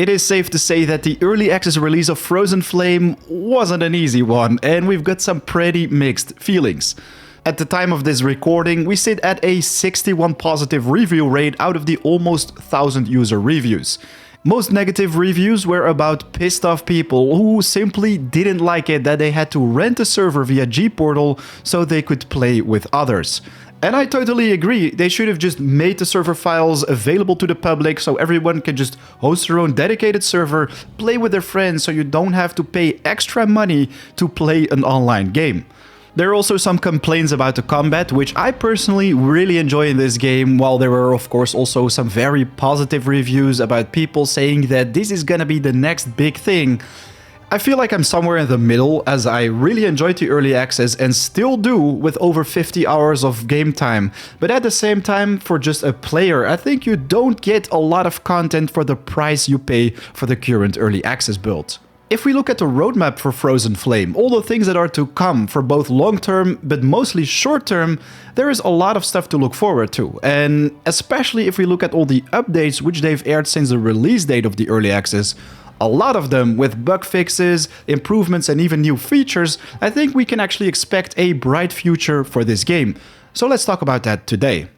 It is safe to say that the early access release of Frozen Flame wasn't an easy one, and we've got some pretty mixed feelings. At the time of this recording, we sit at a 61 positive review rate out of the almost 1,000 user reviews. Most negative reviews were about pissed off people who simply didn't like it that they had to rent a server via G-Portal so they could play with others. And I totally agree, they should have just made the server files available to the public so everyone can just host their own dedicated server, play with their friends so you don't have to pay extra money to play an online game. There are also some complaints about the combat, which I personally really enjoy in this game, while there were of course also some very positive reviews about people saying that this is gonna be the next big thing. I feel like I'm somewhere in the middle, as I really enjoyed the early access and still do with over 50 hours of game time. But at the same time, for just a player, I think you don't get a lot of content for the price you pay for the current early access build. If we look at the roadmap for Frozen Flame, all the things that are to come for both long-term but mostly short-term, there is a lot of stuff to look forward to. And especially if we look at all the updates which they've aired since the release date of the early access, a lot of them with bug fixes, improvements and even new features, I think we can actually expect a bright future for this game. So let's talk about that today.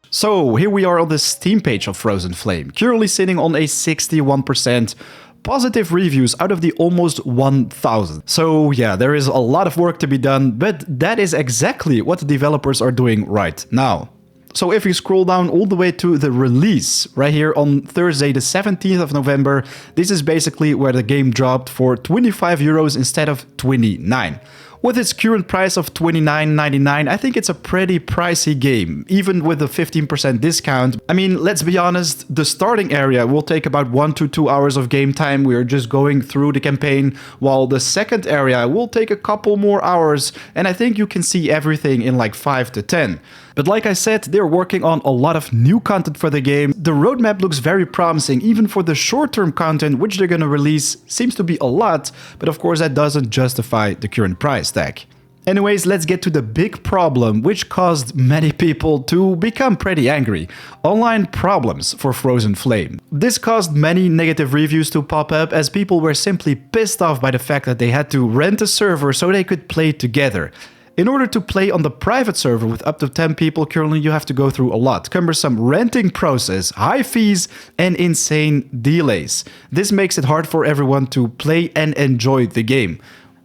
So here we are on the Steam page of Frozen Flame, currently sitting on a 61% positive reviews out of the almost 1,000. So yeah, there is a lot of work to be done, but that is exactly what the developers are doing right now. So if you scroll down all the way to the release, right here on Thursday the 17th of November, this is basically where the game dropped for 25 euros instead of 29. With its current price of $29.99, I think it's a pretty pricey game, even with a 15% discount. I mean, let's be honest, the starting area will take about 1 to 2 hours of game time. We are just going through the campaign, while the second area will take a couple more hours, and I think you can see everything in like 5 to 10. But like I said, they're working on a lot of new content for the game. The roadmap looks very promising, even for the short-term content which they're gonna release seems to be a lot, but of course that doesn't justify the current price tag. Anyways, let's get to the big problem which caused many people to become pretty angry. Online problems for Frozen Flame. This caused many negative reviews to pop up as people were simply pissed off by the fact that they had to rent a server so they could play together. In order to play on the private server with up to 10 people, currently you have to go through a lot. Cumbersome renting process, high fees, and insane delays. This makes it hard for everyone to play and enjoy the game.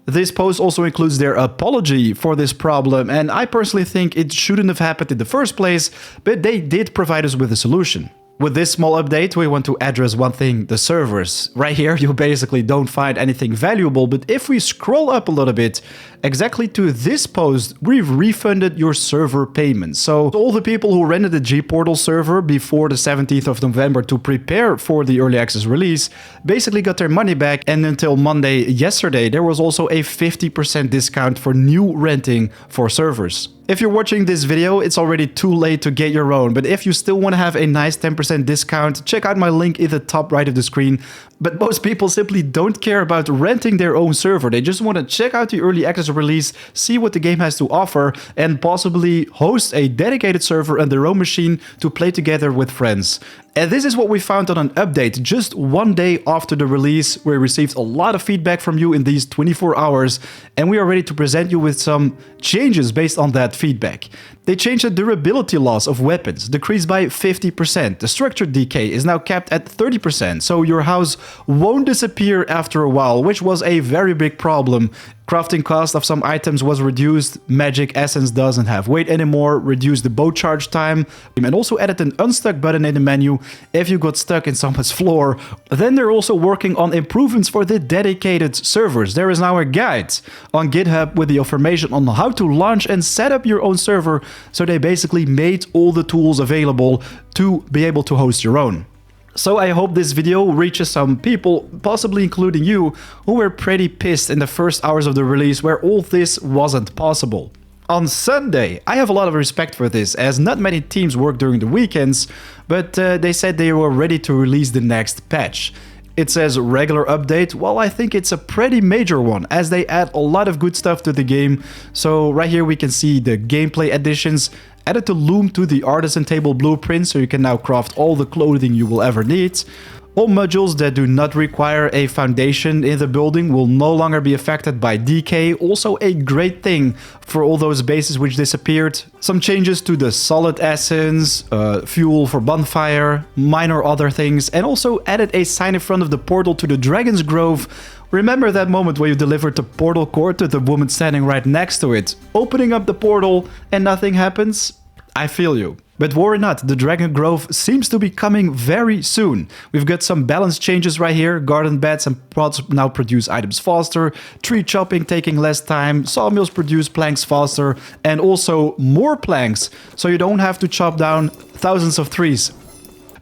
This post also includes their apology for this problem, and I personally think it shouldn't have happened in the first place, but they did provide us with a solution. With this small update, we want to address one thing, the servers. Right here, you basically don't find anything valuable, but if we scroll up a little bit, exactly to this post, we've refunded your server payments. So all the people who rented the G-Portal server before the 17th of November to prepare for the early access release basically got their money back, and until Monday yesterday, there was also a 50% discount for new renting for servers. If you're watching this video, it's already too late to get your own, but if you still want to have a nice 10% discount, check out my link in the top right of the screen. But most people simply don't care about renting their own server. They just want to check out the early access release, see what the game has to offer, and possibly host a dedicated server on their own machine to play together with friends. And this is what we found on an update just one day after the release. We received a lot of feedback from you in these 24 hours, and we are ready to present you with some changes based on that feedback. They changed the durability loss of weapons, decreased by 50%. The structure decay is now capped at 30%, so your house won't disappear after a while, which was a very big problem. Crafting cost of some items was reduced, magic essence doesn't have weight anymore, reduced the bow charge time, and also added an unstuck button in the menu if you got stuck in someone's floor. Then they're also working on improvements for the dedicated servers. There is now a guide on GitHub with the information on how to launch and set up your own server, so they basically made all the tools available to be able to host your own. So I hope this video reaches some people, possibly including you, who were pretty pissed in the first hours of the release where all this wasn't possible. On Sunday, I have a lot of respect for this, as not many teams work during the weekends, but they said they were ready to release the next patch. It says regular update. Well, I think it's a pretty major one, as they add a lot of good stuff to the game. So right here we can see the gameplay additions, added the loom to the artisan table blueprint, so you can now craft all the clothing you will ever need. All modules that do not require a foundation in the building will no longer be affected by decay, also a great thing for all those bases which disappeared. Some changes to the solid essence, fuel for bonfire, minor other things, and also added a sign in front of the portal to the Dragon's Grove. Remember that moment where you delivered the portal cord to the woman standing right next to it, opening up the portal and nothing happens? I feel you. But worry not, the Dragon Grove seems to be coming very soon. We've got some balance changes right here. Garden beds and pots now produce items faster, tree chopping taking less time, sawmills produce planks faster, and also more planks, so you don't have to chop down thousands of trees.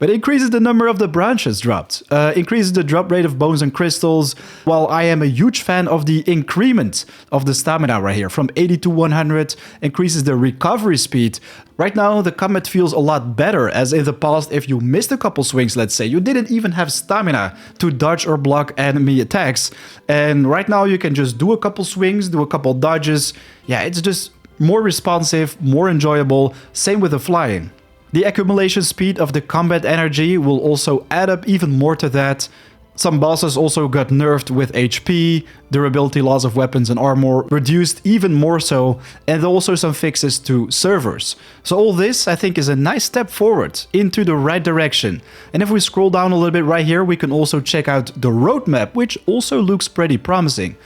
But increases the number of the branches dropped, increases the drop rate of bones and crystals, while I am a huge fan of the increment of the stamina right here, from 80 to 100, increases the recovery speed. Right now, the combat feels a lot better, as in the past, if you missed a couple swings, let's say, you didn't even have stamina to dodge or block enemy attacks. And right now, you can just do a couple swings, do a couple dodges. Yeah, it's just more responsive, more enjoyable, same with the flying. The accumulation speed of the combat energy will also add up even more to that. Some bosses also got nerfed with HP, durability loss of weapons and armor reduced even more so, and also some fixes to servers. So all this, I think, is a nice step forward into the right direction. And if we scroll down a little bit right here, we can also check out the roadmap, which also looks pretty promising.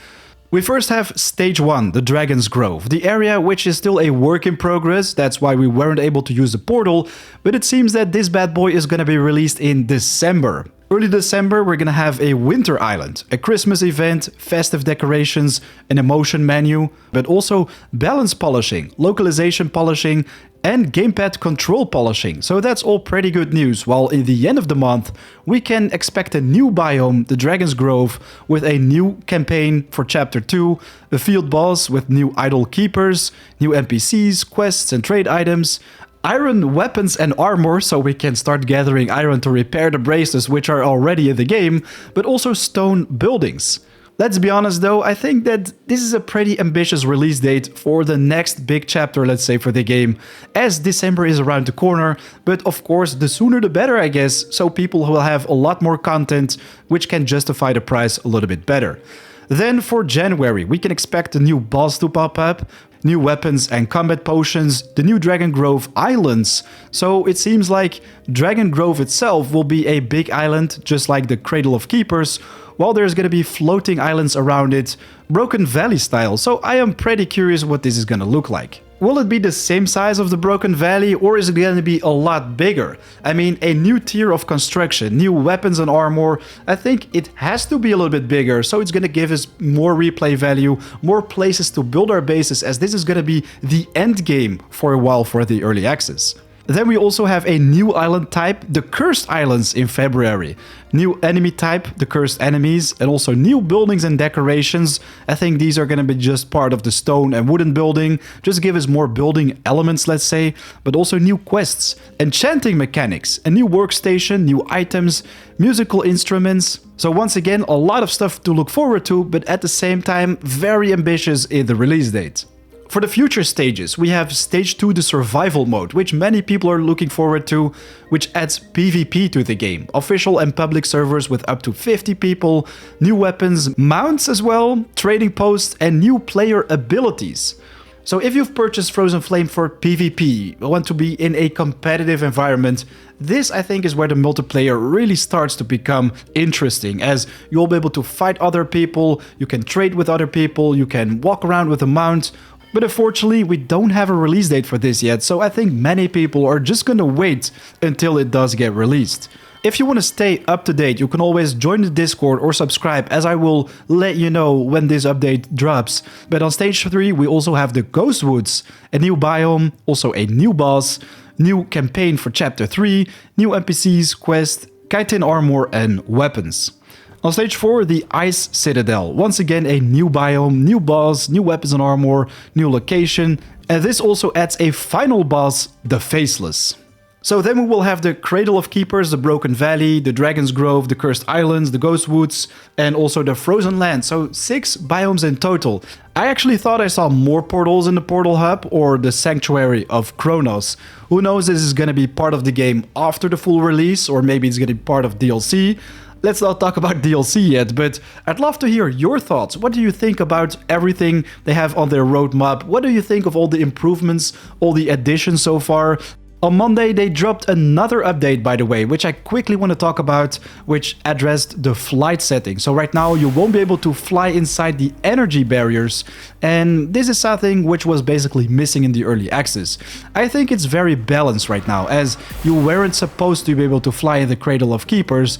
We first have Stage 1, the Dragon's Grove, the area which is still a work in progress, that's why we weren't able to use the portal, but it seems that this bad boy is gonna be released in December. Early December, we're gonna have a Winter Island, a Christmas event, festive decorations, an emotion menu, but also balance polishing, localization polishing, and gamepad control polishing. So that's all pretty good news, while in the end of the month, we can expect a new biome, the Dragon's Grove, with a new campaign for Chapter 2, a field boss with new idol keepers, new NPCs, quests and trade items, iron weapons and armor, so we can start gathering iron to repair the bracelets which are already in the game, but also stone buildings. Let's be honest though, I think that this is a pretty ambitious release date for the next big chapter, let's say, for the game, as December is around the corner, but of course the sooner the better, I guess, so people will have a lot more content which can justify the price a little bit better. Then for January, we can expect a new boss to pop up, new weapons and combat potions, the new Dragon Grove Islands. So it seems like Dragon Grove itself will be a big island, just like the Cradle of Keepers, while there's gonna be floating islands around it, Broken Valley style, so I am pretty curious what this is gonna look like. Will it be the same size of the Broken Valley, or is it gonna be a lot bigger? I mean, a new tier of construction, new weapons and armor, I think it has to be a little bit bigger, so it's gonna give us more replay value, more places to build our bases, as this is gonna be the end game for a while for the early access. Then we also have a new island type, the Cursed Islands, in February. New enemy type, the Cursed Enemies, and also new buildings and decorations. I think these are going to be just part of the stone and wooden building, just give us more building elements, let's say, but also new quests, enchanting mechanics, a new workstation, new items, musical instruments. So once again, a lot of stuff to look forward to, but at the same time, very ambitious in the release date. For the future stages, we have Stage 2, the Survival Mode, which many people are looking forward to, which adds PvP to the game. Official and public servers with up to 50 people, new weapons, mounts as well, trading posts, and new player abilities. So if you've purchased Frozen Flame for PvP, want to be in a competitive environment, this I think is where the multiplayer really starts to become interesting, as you'll be able to fight other people, you can trade with other people, you can walk around with a mount. But unfortunately, we don't have a release date for this yet, so I think many people are just gonna wait until it does get released. If you want to stay up to date, you can always join the Discord or subscribe, as I will let you know when this update drops. But on Stage 3, we also have the Ghost Woods, a new biome, also a new boss, new campaign for Chapter 3, new NPCs, quests, chitin armor and weapons. On Stage 4, the Ice Citadel. Once again, a new biome, new boss, new weapons and armor, new location. And this also adds a final boss, the Faceless. So then we will have the Cradle of Keepers, the Broken Valley, the Dragon's Grove, the Cursed Islands, the Ghost Woods, and also the Frozen Land. So 6 biomes in total. I actually thought I saw more portals in the Portal Hub or the Sanctuary of Kronos. Who knows, this is gonna be part of the game after the full release, or maybe it's gonna be part of DLC. Let's not talk about DLC yet, but I'd love to hear your thoughts. What do you think about everything they have on their roadmap? What do you think of all the improvements, all the additions so far? On Monday, they dropped another update, by the way, which I quickly want to talk about, which addressed the flight setting. So right now, you won't be able to fly inside the energy barriers, and this is something which was basically missing in the early access. I think it's very balanced right now, as you weren't supposed to be able to fly in the Cradle of Keepers,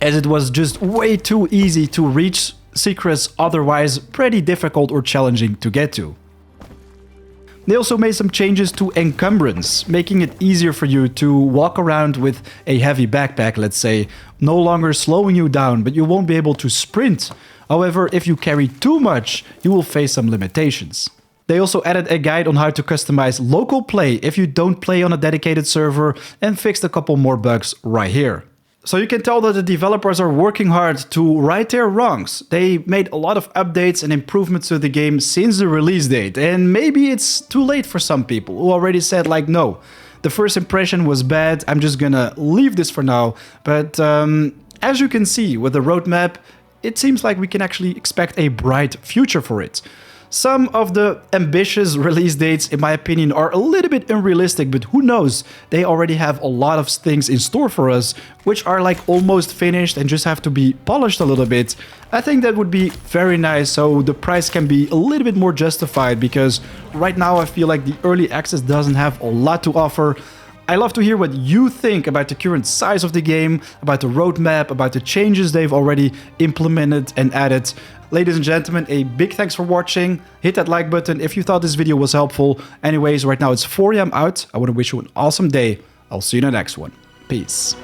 as it was just way too easy to reach secrets otherwise pretty difficult or challenging to get to. They also made some changes to encumbrance, making it easier for you to walk around with a heavy backpack, let's say, no longer slowing you down, but you won't be able to sprint. However, if you carry too much, you will face some limitations. They also added a guide on how to customize local play if you don't play on a dedicated server, and fixed a couple more bugs right here. So you can tell that the developers are working hard to right their wrongs. They made a lot of updates and improvements to the game since the release date, and maybe it's too late for some people who already said like, no, the first impression was bad, I'm just gonna leave this for now. But as you can see with the roadmap, it seems like we can actually expect a bright future for it. Some of the ambitious release dates, in my opinion, are a little bit unrealistic, but who knows? They already have a lot of things in store for us, which are like almost finished and just have to be polished a little bit. I think that would be very nice, so the price can be a little bit more justified, because right now I feel like the early access doesn't have a lot to offer. I love to hear what you think about the current size of the game, about the roadmap, about the changes they've already implemented and added. Ladies and gentlemen, a big thanks for watching. Hit that like button if you thought this video was helpful. Anyways, right now it's 4 AM out. I want to wish you an awesome day. I'll see you in the next one. Peace.